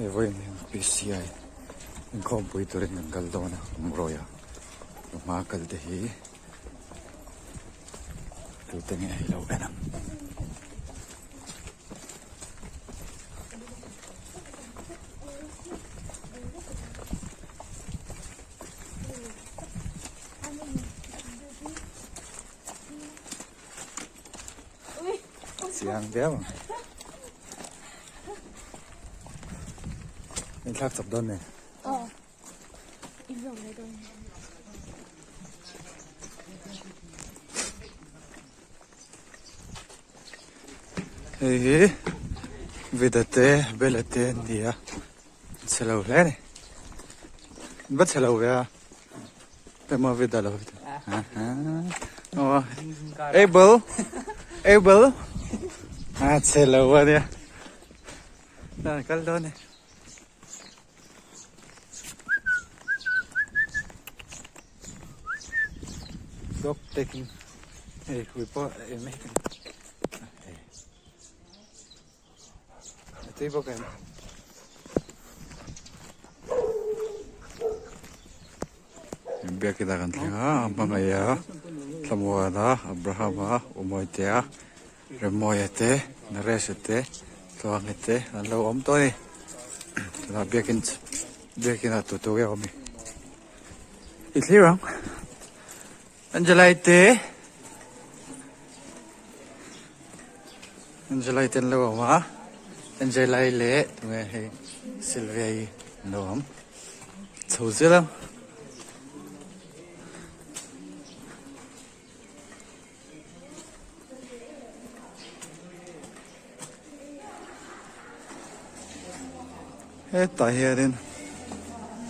Evoy ng PCI. Ang kompo ito rin ng Galdona, Mroya. Yung mga kaldehi. Ito nga ilaw ka na. Siang béo. Mình khác sập đơn này. Im lặng đấy thôi. Ê, vidate, belate, dia. Selaw le này. Bắt selaw ya. Tama vidalo. Oh, able. Selaw dia. Nah, kaldo này. Dog taking a report making a table game. Biar kita akan lihat apa gaya semua dah Abraham, Umoytea, Remoyete, Naresete, Tuangete, lalu om tu ni, kita biar kita tutup ya kami. Itu orang. Angelite lo ma Angelite le tunga he Sylvia lo am chozela he ta herin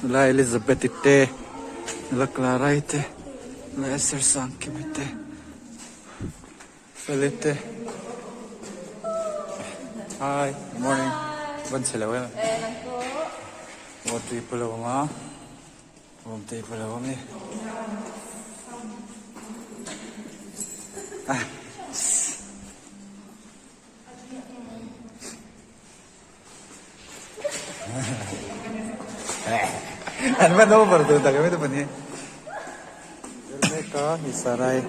la Elizabeth te la Clara te la Esther Sanki mete Felite. Hi, good morning. Ban sila wala. What do you pull over ma? What do you pull over me? Ano ba daw ba ito? Kami ito pa niya. Ka isaray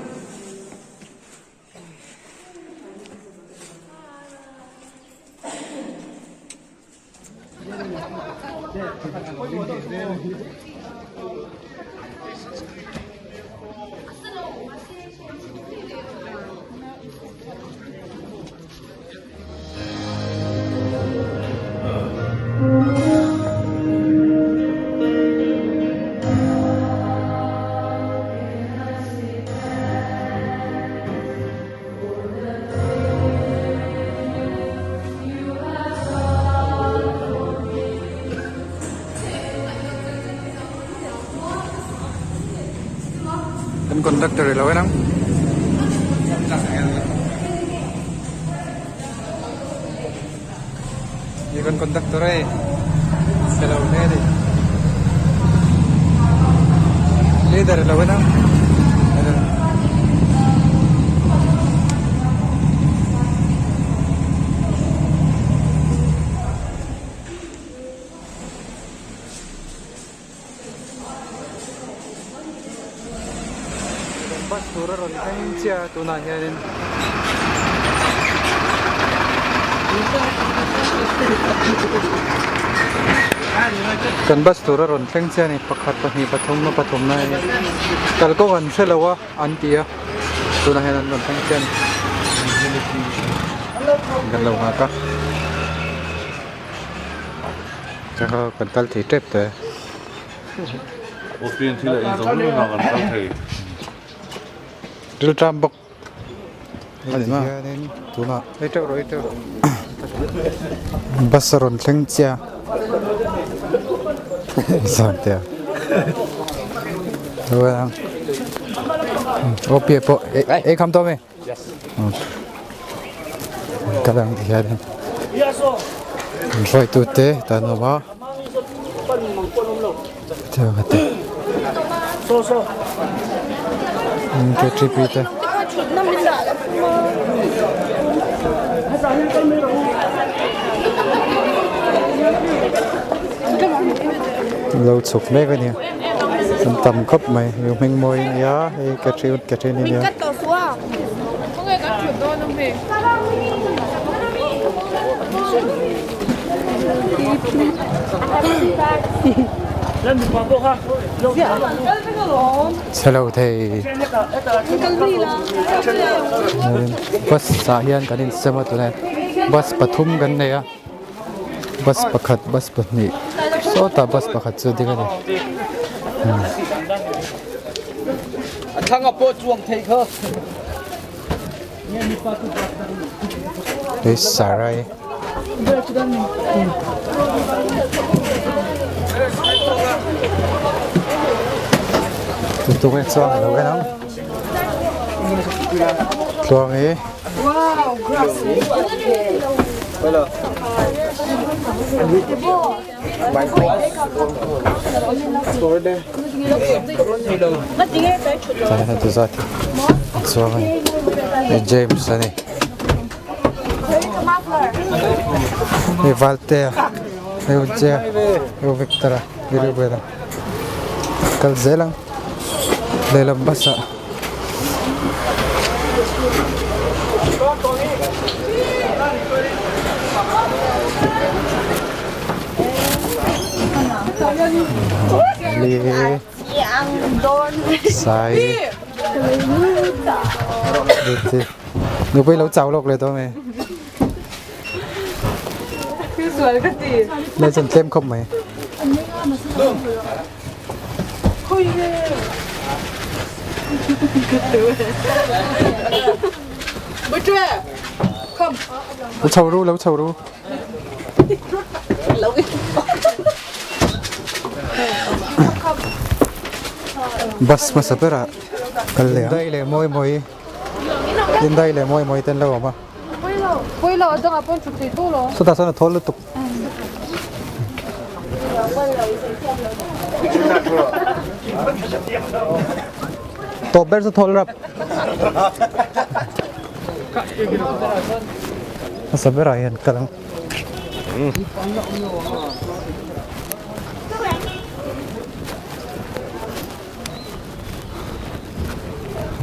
kan konduktor ilaw nang ini kan konduktor selaw nere leader ilaw nang bus turun kan cia tunanya din kan bus turun kan cia ni pakat ni patom na kalau kau kan selawa antia tunanya dan kan cia ni galau ngaka cakap kental titep tu Opin sila izong na kan thầy. Dil trambok. Ani ma. Tuna. Ito. Basaron lengcia. Santia. Tuang. Opie po. Kam to me. Yes. Kadang dia dan. Roi tu te tanoma. Tawate. So. Cái trip itu. lâu chụp mấy cái này tầm cấp mày nhiều mình mồi nhá hay cái chuyện này nhá cắt tàu xuống à? Có người cắt chuyển đôi không hề? lên một bộ ha hello thầy bus sa hian kan in sama tu ne bus pathum kan ne ya bus pakhat bus pahnih so ta bus pakhat chu ding ani thằng ngọc bộ chuồng thầy khơ ei sarai tu cái chuang lo cái nóng chuang ấy Saya satu saat chuang ấy James này ini Walter ini Uja ini Victor ini Beda kal zelang dalam bahasa li sai itu nuไปแล้วเจ้าโลกเลยตัวแม่สวยก็ดีเลยจนเต็มครบไหมไม่ช่วยคำแล้วเช่ารู้แล้วเช่ารู้บัสมาสับเปล่ากันเลยได้เลยมวยมวยยินได้เลยมวยมวยเต้นแล้วมา보일러 어정아 뻔 죽지 또로. 수다 선은 덜로 뚝 또 벨스 털랍 사베라이안 까랑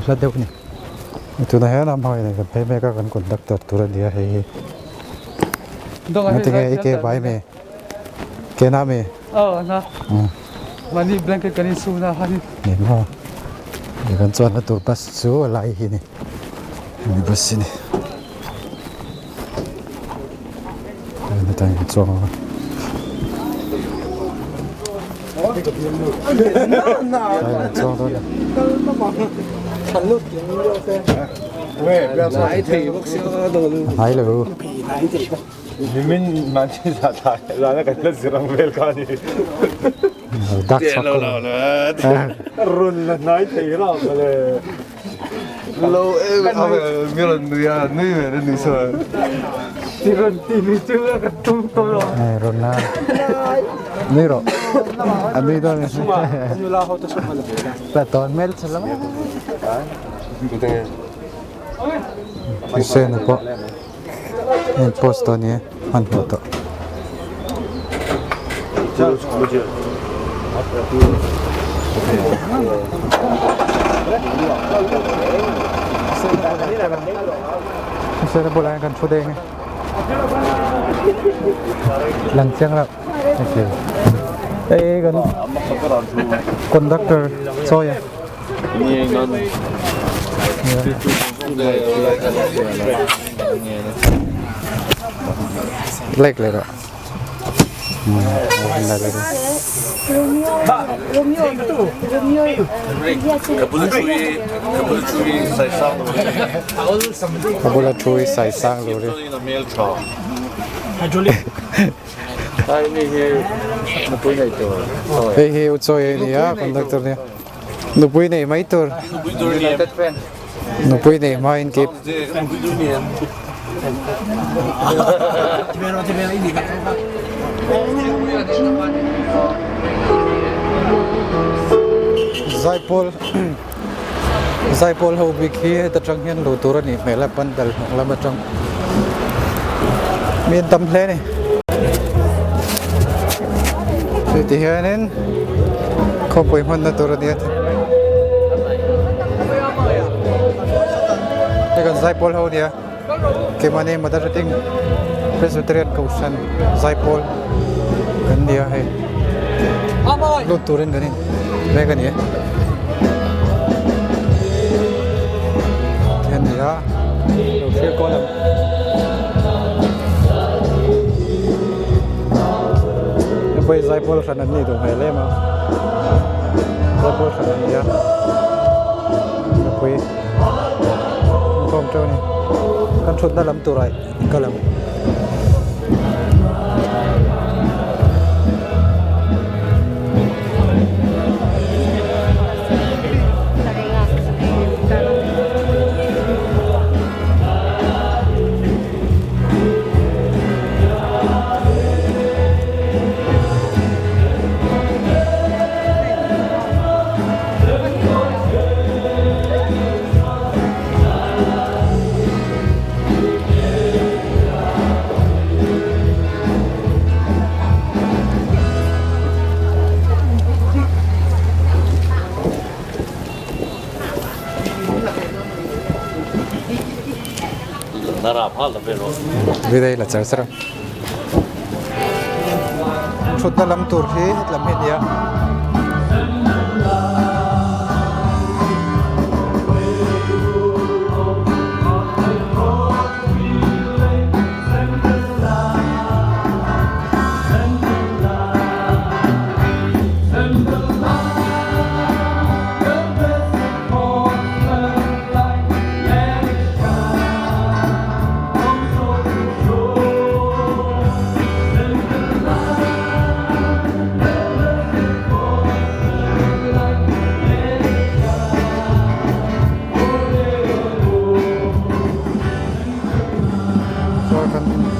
라데오니 itu na yan am hoy ne ka pe me ka kan conductor turan dia he nanti ke bai me ke na me na mani blanket kanin su na hani ni no ni kan chuan na tur pas chu lai hi ni ni bus ni ni ta ni chuan na chuan đó来腿不行都。来了你们蛮去啥台？让那个那是让别看你。 ดัก 跌 ช็อก 了了了，run了哪腿了了？老哎，他们没人女啊，女的女生。tini chưa cả tung tôi rồi รถน้านี่หรออันนี้ตอนนี้ như là họ tôi chụp hình แต่ตอนเมลฉลาม Guten. พิเศษนะปะเอ็นโพสต์ตัวนี้มันหัวต่อ พิเศษโบราณกันฟูเด้งหลังเชียงแล้วโอเคเอ้กันคอนดักเตอร์ซอยอ่ะ เล็กเลยเหรอได้เลย 可不是出于晒伤的问题， ขบวนช่วยใส่สร้างรู้เลย 的没有吵。哎那些那不会做 เฮ้ยอุจอยนี่อ่ะคอนดักเตอร์เนี่ยหนูปุ้ยเนี่ยไม่ตัว 不多年， หนูปุ้ยเนี่ยมาอินกิบ 这不多年。这边一米 zai pol ho bi khi ta chang hian lo tur ani mela pan dal la ma chang miền tâm thế này Iti hiyanin Kompo imon na turun niya Ikan Zaipol ho niya Kimani madarating Presbyterian Kausan Zaipol Gandiya hai Lut turin ganin May ganyan Gandiya Feel ko lang Bây Zaipol khả năng này tụi mày lên mà Zaipol khả năng này Nhập quý Không trâu này Căn suất đã lắm tụi lại Cơ lắm Vì đây là chợ sâm Chút nó lắm tụt hết làm hết nhá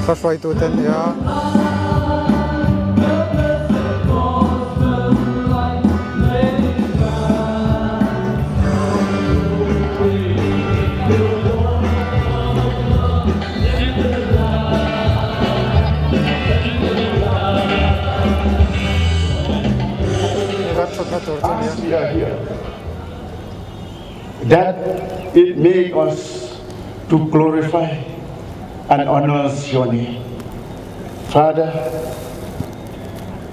First way to 10 ya. As we are here, that it makes us to glorify and honor your name. Father,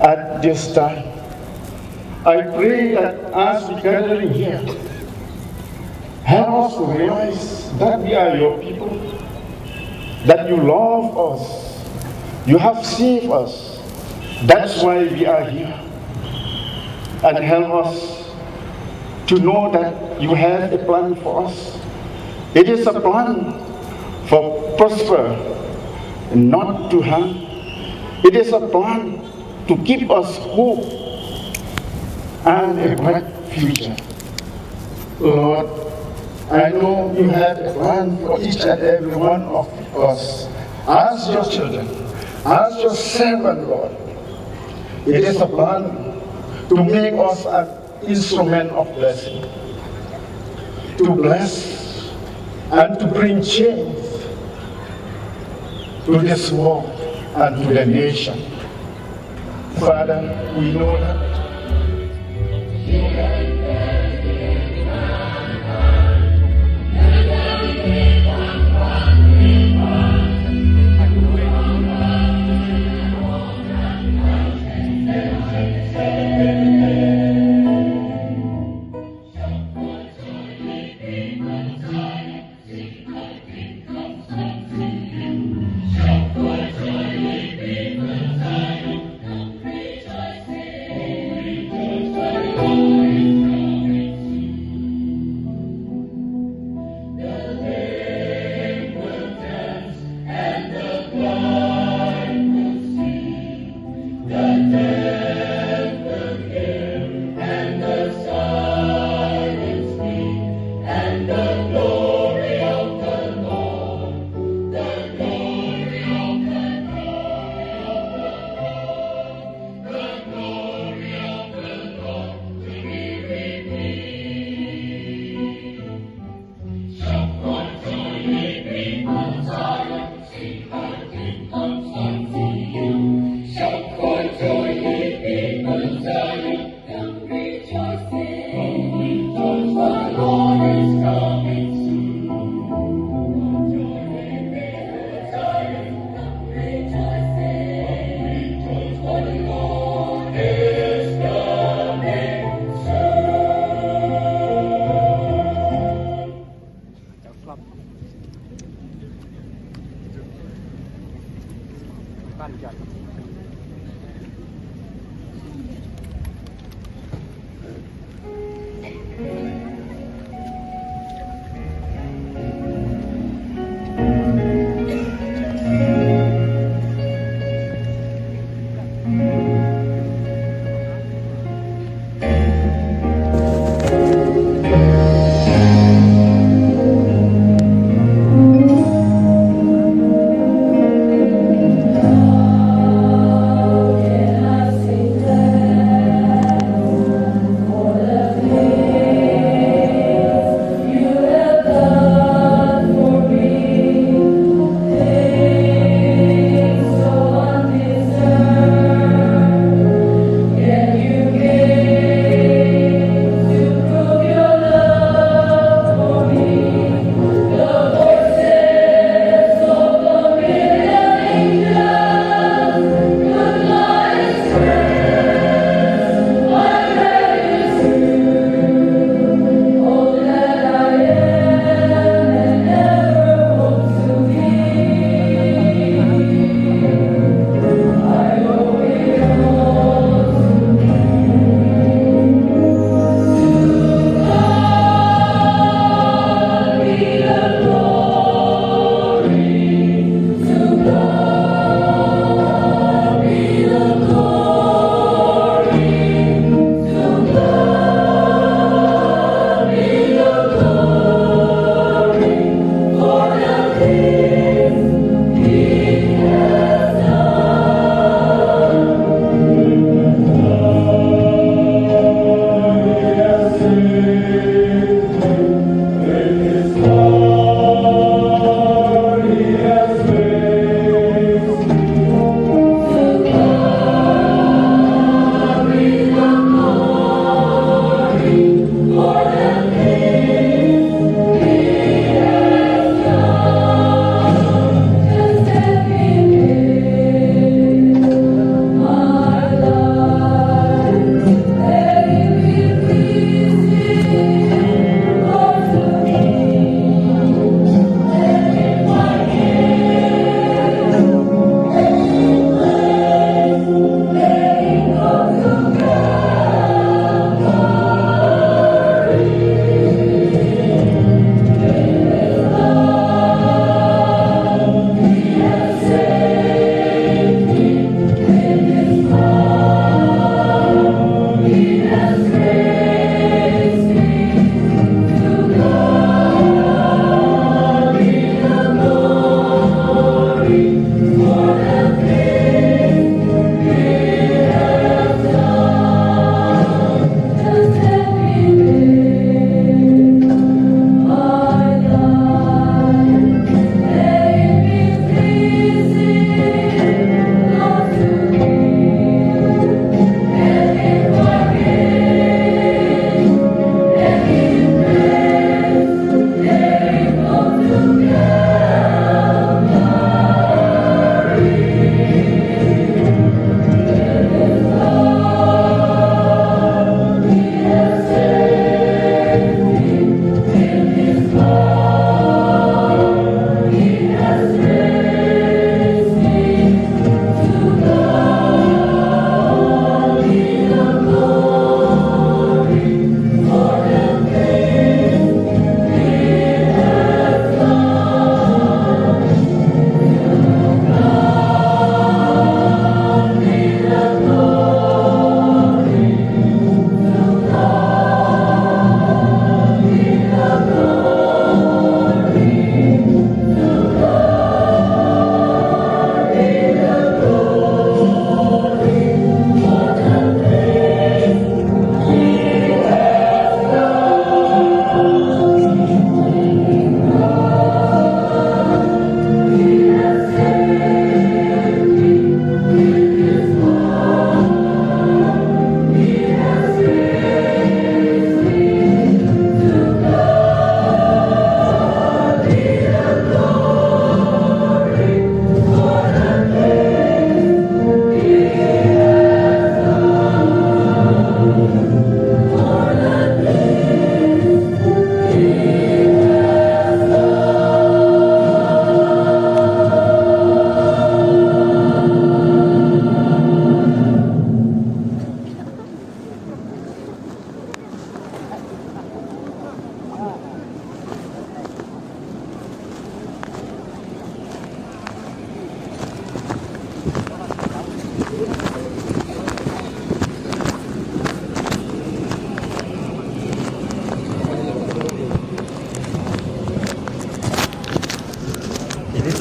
at this time, I pray that as we gathering here, help us to realize that we are your people, that you love us, you have saved us. That's why we are here. And help us to know that you have a plan for us. It is a plan for prosper, not to harm. It is a plan to give us hope and a bright future. Lord, I know you have a plan for each and every one of us as your children, as your servant, Lord. It is a plan to make us an instrument of blessing, to bless and to bring change to this world and to the nation. Father, we know that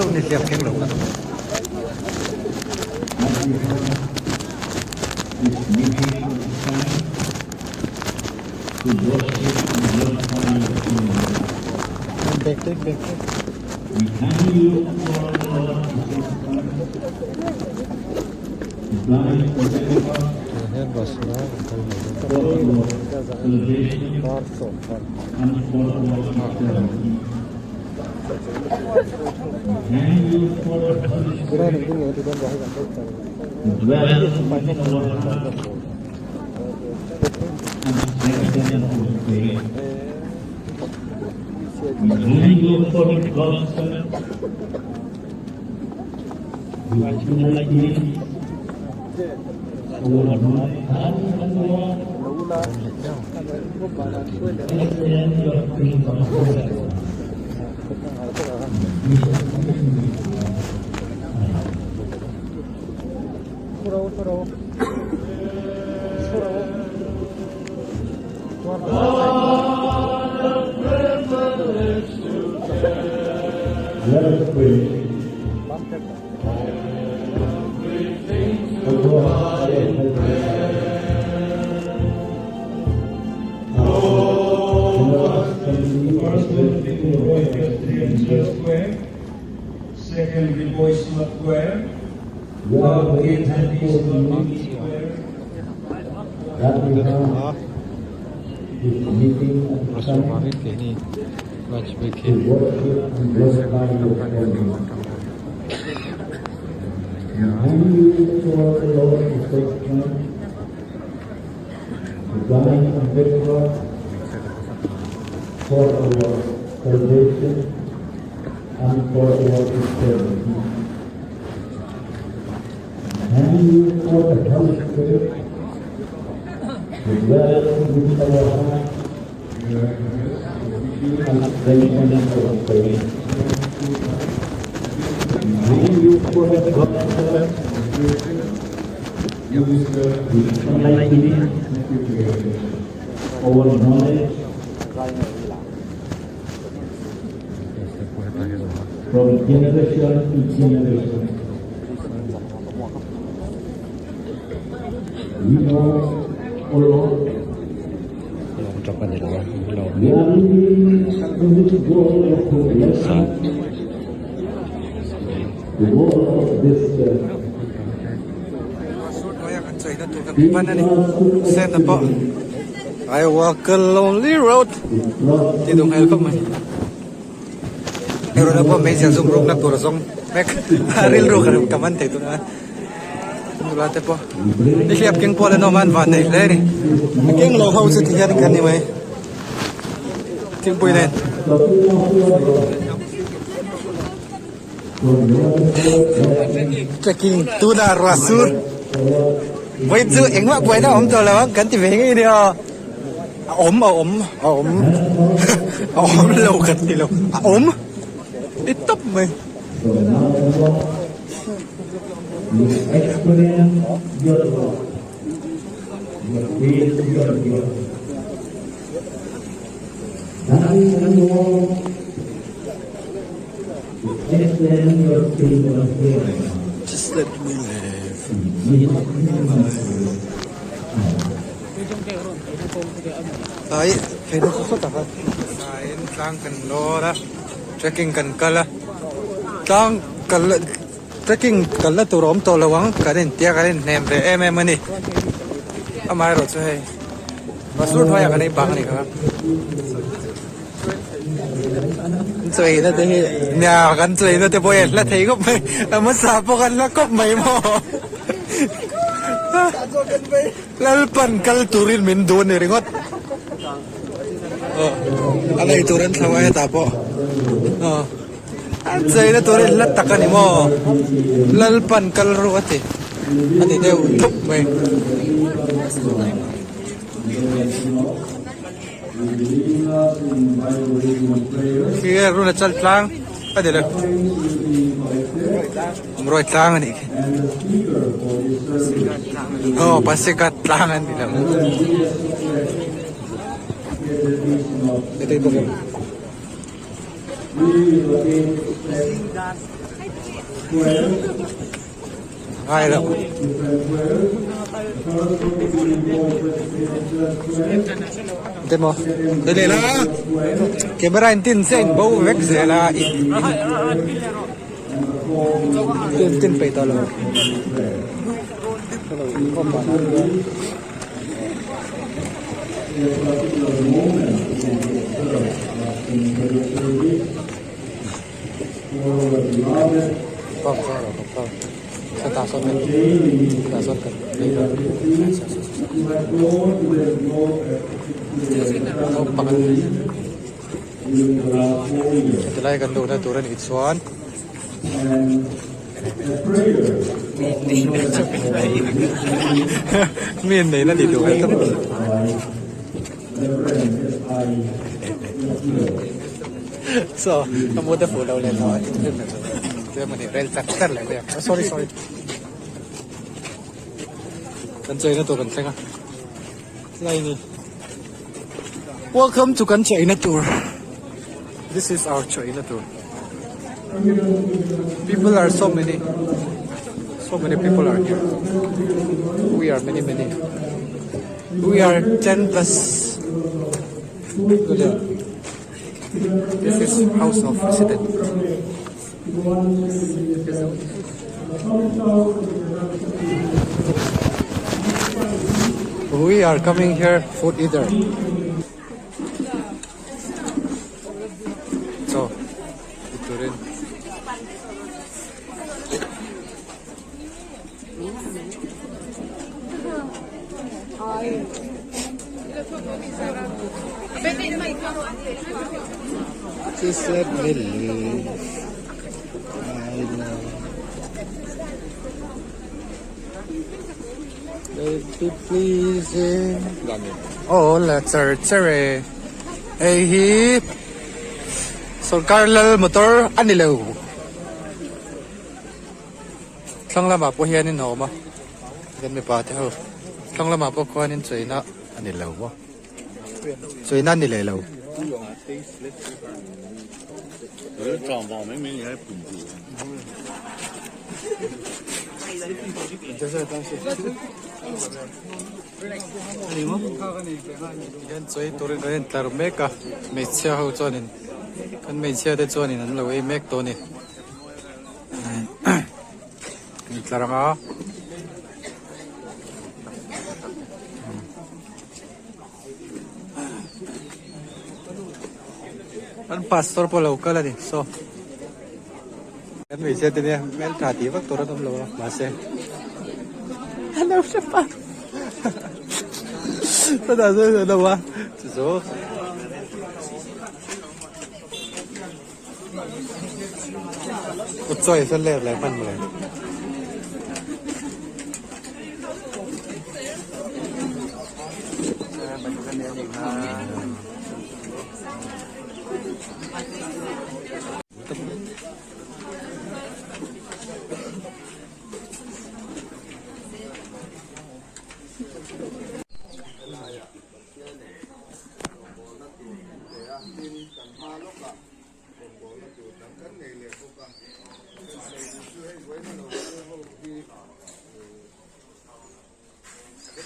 chỗ này liệp keng lẩu bẹt bẹt hết bớt nữa cái này cũng thì con Let us pray. Second, the voice not square. Third, the attendees not square. That we have this meeting at the time ini wajib to worship and glorify your name. And you for the Lord to take time to dine and give God for our salvation and for our eternity. And you for the Holy Spirit to dwell within our hearts and strengthen our faith. And you for the gospel with enlightening our knowledge from generation to generation. We know, O Lord, ucapan di luar we are living in this world of progression, the world of this Sen apa? I walk a lonely road. Di dong hel kok mai. Hero na po may siya zoom room na puro song. Mek haril ro kan kaman te tu na. Mulate po. Ikliap keng po no man van nei le ni. Keng lo house ti yan kan ni mai. Ting pui nen. Checking tu na rasur. Vậy chứ anh mặc quay đó ông tôi là cảnh thì về ngay đi à ốm ốm lâu gần thì lâu ốm ít tóc mày just let me live. Đấy, thấy nó không xuất à? Đấy, đang cần lo đó, trekking cần cân là, đang cần là trekking cần là tụi róm tụi là vắng, cái đến tia cái đến ném để em này, ai rồi chứ hay, và suốt thôi cái này bằng này các chơi nó thế nhà gần chơi nó thế bây là thấy có mày là mất sạp gần là có mày mà lalpan kal turin min doon ni ringot alay turin sa way tapo an say na turin latakan mo lalpan kal ruwat eh ani daw top may kaya ro na chal lang ade la Mroy tangan ni. Oh, pasikat tangan nila. Ito ito. ง่ายแล้วเต็มบ่เดี๋ยวละเก็บอะไรตินเส้นบ่เวกเสียละอีกตินไปต่อเลยก็มาก็สตาร์ทกันสตาร์ทกันเอาปักจะไล่กันดูนะตัวนั้นอีกส่วนมีนนี่นั่นดีดูกันทั้งหมดso kamu udah follow lewat dia mana rel factor lah dia sorry kan China tour kan China nah ini welcome to kan China tour this is our China tour people are so many people are here we are many we are 10 plus good. This is House of President. We are coming here food eater. So, ito rin. She said believe I know baby pleasing oh let's cherry hey hip so Carlal motor anilaw thang lama po hianin ho ma gan me pa te ho thang lama po kuanin China anilaw mo China anilaw状况明明你还不住。yan so ito rin rin klaro meka may siya ho chonin kan may siya de chonin an lawi mek to ni ni klaro nga an pastor po local ani so kan may siya din ya mel thati wak to ram lo base hello siya pa Pada sa dalawa. So. Utsoy sa level ay man mo.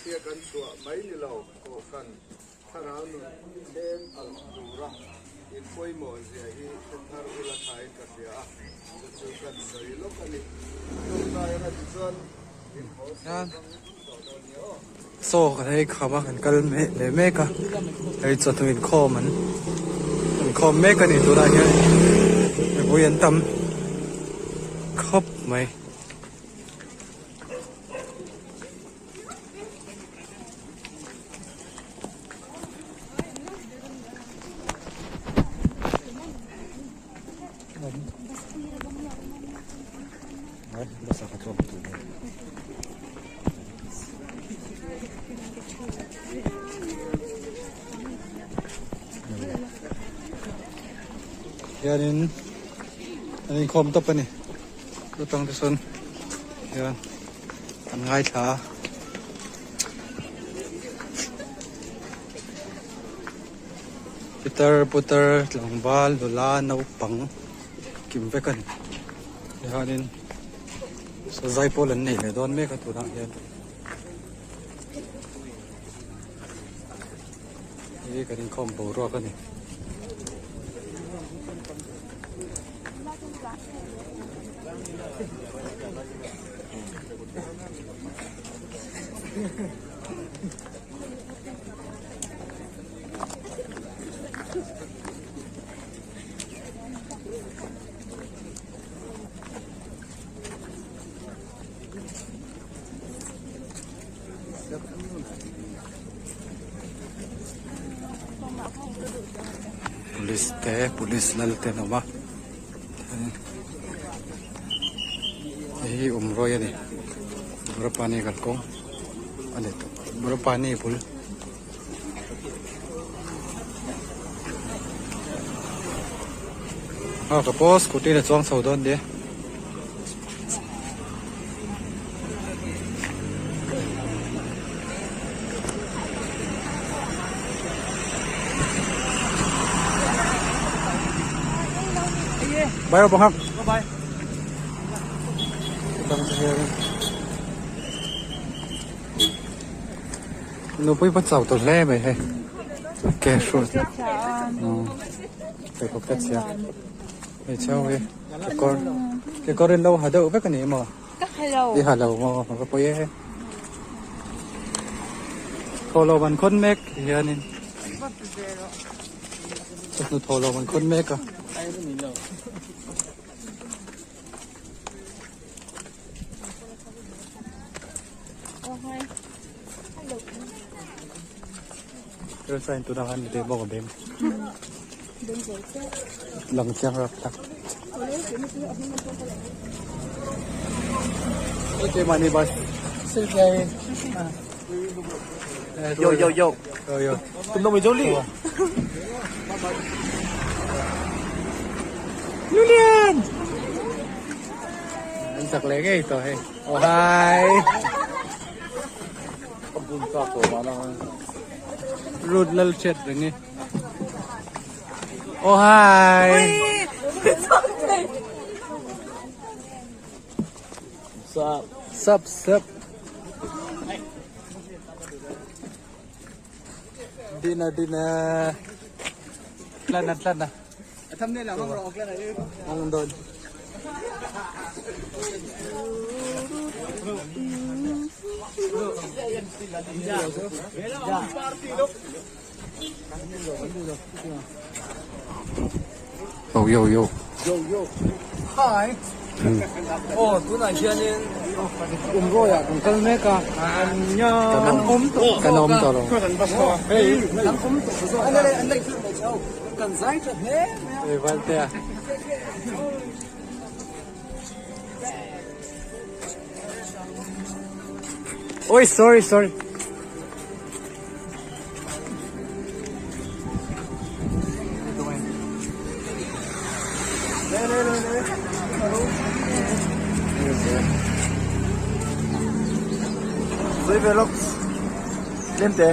Dia kan tua mai ni lau ko kan tharau nu tem al dura in poi mo zia hi thar ula thai ka sia chu kan sei lo kan ni tu tai ra chuan in ho Yan. So, kanay kama kan kalme le meka. Ay so tuwin ko man. Tuwin ko meka ni tura niya. May buyan tam. Kop may. Ay, basta ka tuwa tuwa. Yan yung kom to pa ni. Lutang tuson. Yan. Ang ngay sa. Putar, langbal, dola, naupang. Kimbekan. Yan Zai Poland này đón mấy cái thủ đoạn hiện đây cái đình không bổ ra cái này Police lalte nama ini umroh ya nih berapa nih kalkong ada tuh berapa nih pul kapos kuti na chuang saudon dia bye bye bye bye nó mới bắt đầu từ lẽ vậy hay kẻ rồi phải có cách gì để cháu ấy cái con đến lâu hà đậu với cái này mà đi hà lầu mà có bơi ấy thô lô mình khôn mét thì nên nó thô lô mình khôn mét à Terus saya tunangan di demo ke BEM. Langsung rapat. Oke, mani bas. Selesai. Yo. Tunggu menjoli. Julian. Ansak lagi itu, hey. Oh hai. Kampung tak mana. Road lal chat ini. Oh hi. Sup. Dina. Lana. Thumbnail lang ang okay na yun. Ang doon. Yo. Hi. Oh, tunangan umroya kung kalme ka. Kanom to. Hey, anday kan zai to he. Eh, valte. Oi, sorry. Soy Velox. Lente.